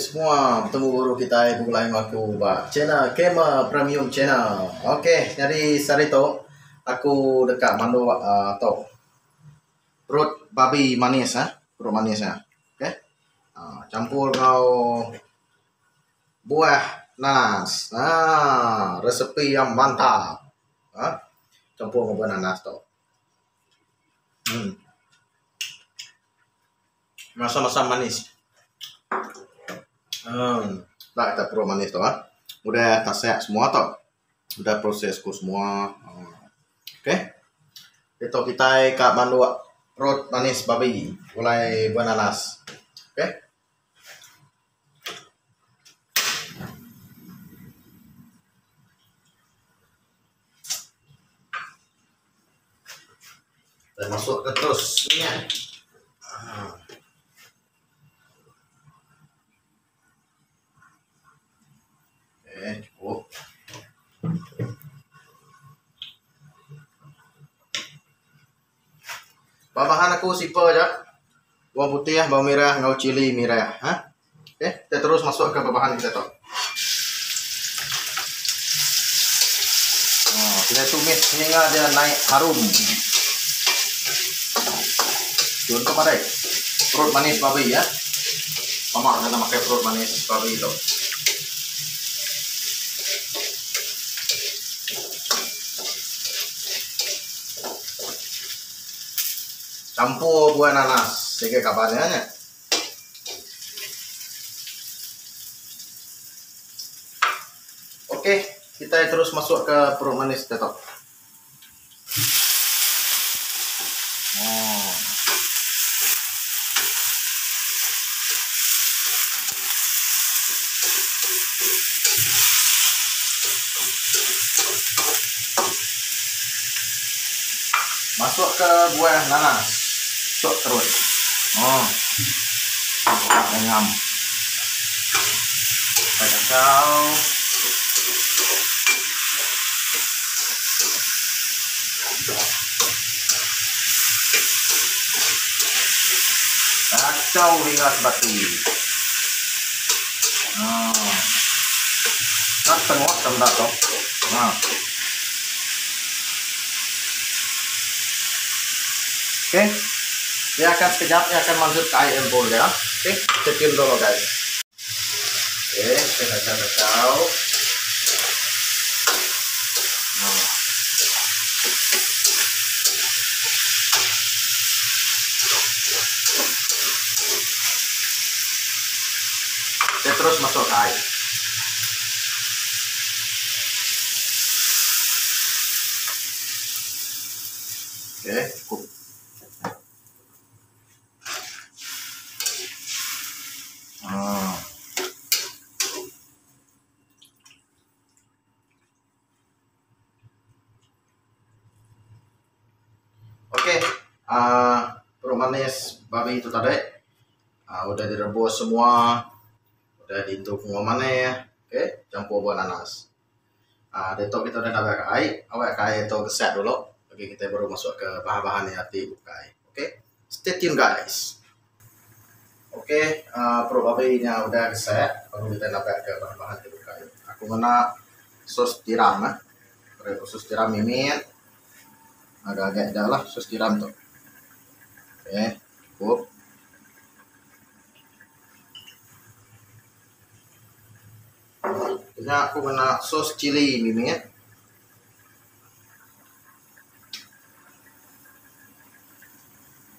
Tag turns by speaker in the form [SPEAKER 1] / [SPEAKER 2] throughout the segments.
[SPEAKER 1] semua, bertemu baru kita mulai aku buat channel Kema Premium Channel. Okey, jadi hari tu aku dekat mandu tu perut babi manis perut manis Okey. Campur kau buah nanas. Resepi yang mantap. Campur buah nanas tu. Masa-masa manis. Dah kita perut manis tu udah tasak semua tu. Udah prosesku semua. Okey. Itu kita kat mandu perut manis babi mulai buah nanas. Okey. Kita masuk ke terus minyak. Cukup. Bahan aku simple aja. Bawang putih, bawang merah, ngau cili merah. Okey, kita terus masuk ke bahan kita tu. Kita tumis hingga dia naik harum. Contoh pada perut manis babi Mama nak pakai perut manis babi tu. Campur buah nanas sehingga kabarnya. Okey, kita terus masuk ke perut manis kita tu. Masuk ke buah nanas. Masuk terus. Ngam. Kacau. Kacau hingga sebati. Nak tengok tembak tu. Okey. Dia akan sekejap dia akan masuk ke air embul dia. Okey, kita tium dulu guys. Okey, kita kacau. Kita terus masuk ke air. Okey, cukup. Okey, perut manis babi itu tadi udah direbus semua, udah dituk mana Okey, campur buah nanas. Detok kita udah nak awak ke air itu keset dulu. Okey, kita baru masuk ke bahan-bahan yang nanti bukai. Okey, stay tune guys. Okey, perut babinya udah keset, baru kita nak ke bahan-bahan yang bukai. Aku guna sos tiram sos tiram ini agak-agak dah lah sos tiram tu. Okey, cukup. Ini aku guna sos cili ini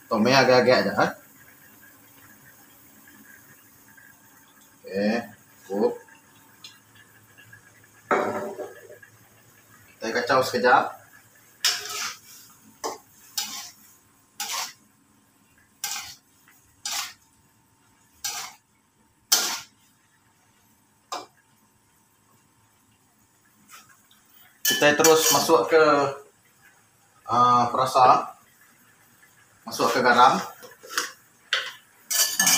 [SPEAKER 1] Tomei agak-agak dah. Okey, cukup. Kita kacau sekejap. Kita terus masuk ke perasa, masuk ke garam.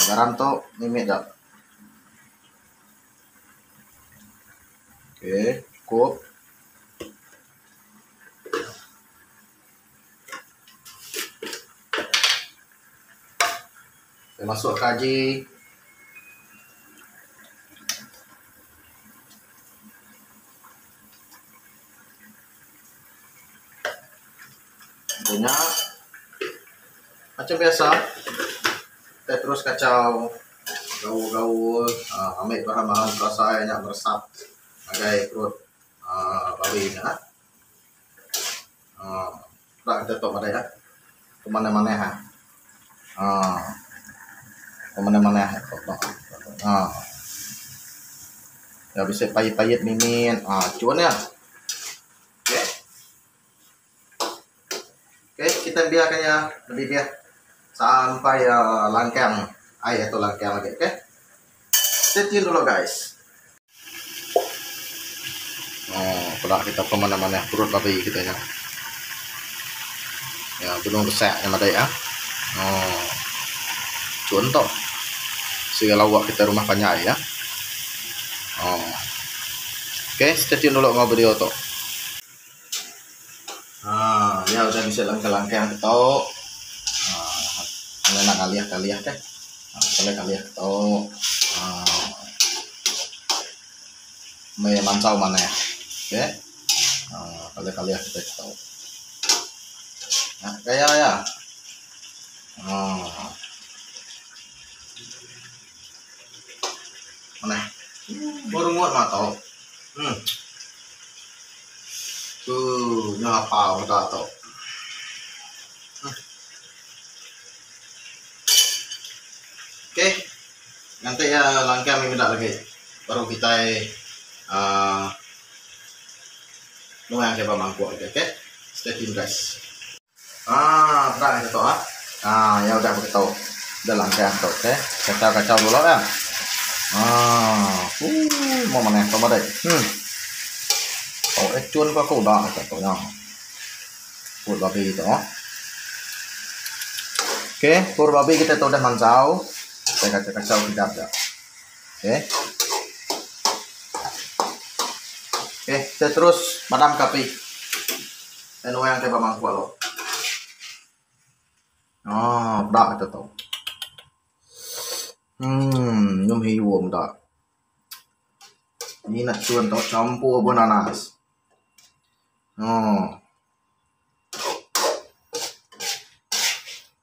[SPEAKER 1] Garam tu limit dah. Okey, cukup. Kita masuk kaji. Banyak. Macam biasa, kita terus kacau, gaul-gaul, ambil bahan-bahan rasa yang meresap agar perut babi ni. Tak kita tok pada ya, kemana-mana ha. Kemana-mana ha. Ya bisa payet-payet mimin, cuan ya. Oke, kita biarkannya lebih biar sampai langkang air atau langkang lagi. Oke, stay tune dulu guys. Pula kita kemana-mana perut babi kita ya. Ya, gunung besar yang ada ya. Contoh segala lawak kita rumah banyak ya. Oke, stay tune dulu ngobrol video tu. Ya udah bisa langkah-langkah yang ketok. Nak kaliah deh. Kaliah ketok. Mancau mana ya? Oke. Kaliah kita ketok. Nah, kayak ya. Mana? Baru muat mata. Ngapa udah tau. Oke, nanti ya langkah minta lagi. Baru kita nuang ke mangkuk aja, oke? Stay tune guys. Terang itu ya udah begitu. Udah langkah tuh, oke? Kacau dulu ya. Mau mana coba deh. Cuan qua cổ đỏ cả tổ nhau cột babi itu. Oke, cột babi kita tuh udah mancau, kita kacau tidak ya. Oke, kita terus madam kapi. Eno yang kita mangkuk lo. Dah itu tuh. Nyum hiu dah. Ini nak cuan tuh campur bananas.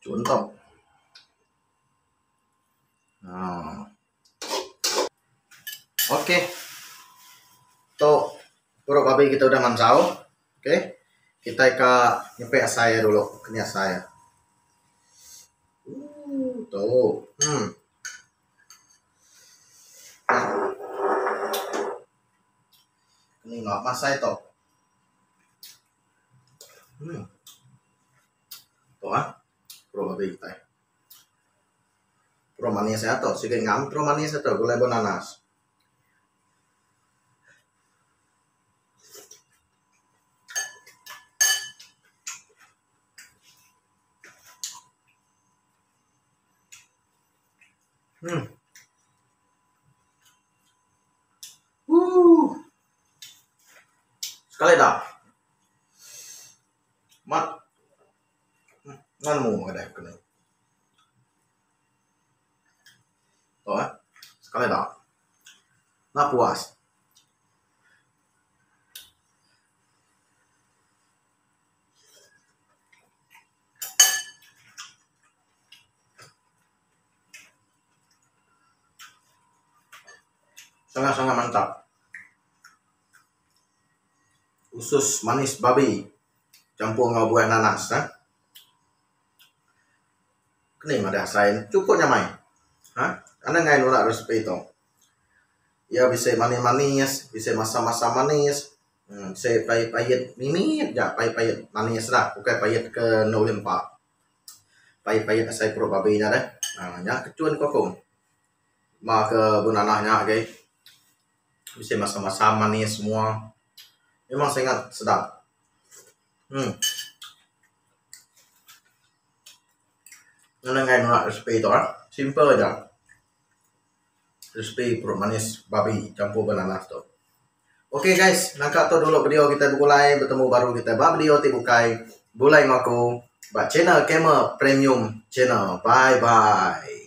[SPEAKER 1] Contoh. Oke. Tuh, perut babi kita udah mancau. Oke. Kita nyampe saya dulu, kenyat saya. Tuh. Ini nggak masai toh. Tuh pro babi kita. Pro manis saya toh, sige ngam pro manis toh, gulai bananas. Sekali dah. Mat. Nganmu ada kena. Tuh sekali dah. Nah puas. Sangat-sangat mantap. Usus manis babi campur dengan buah nanas. Kena ada sain cukup nyamai. Anda ngai nolak resep itu. Ya bisa manis-manis, bisa masa-masa manis, bisa pahit-pahit mimit, ya pahit-pahit manis lah, bukan pahit ke 0,4. Pahit-pahit saya perut babinya deh. Ya kecuan kokong. Ma ke bunanahnya guys. Bisa masa-masa manis semua. Memang sangat sedap. Nggak nolak resep itu simple aja. Resep perut manis babi campur bananas tuh. Oke guys, nangka tuh dulu video kita mulai bertemu baru kita video bukai bulai ngaku channel Gamer Premium channel. Bye bye.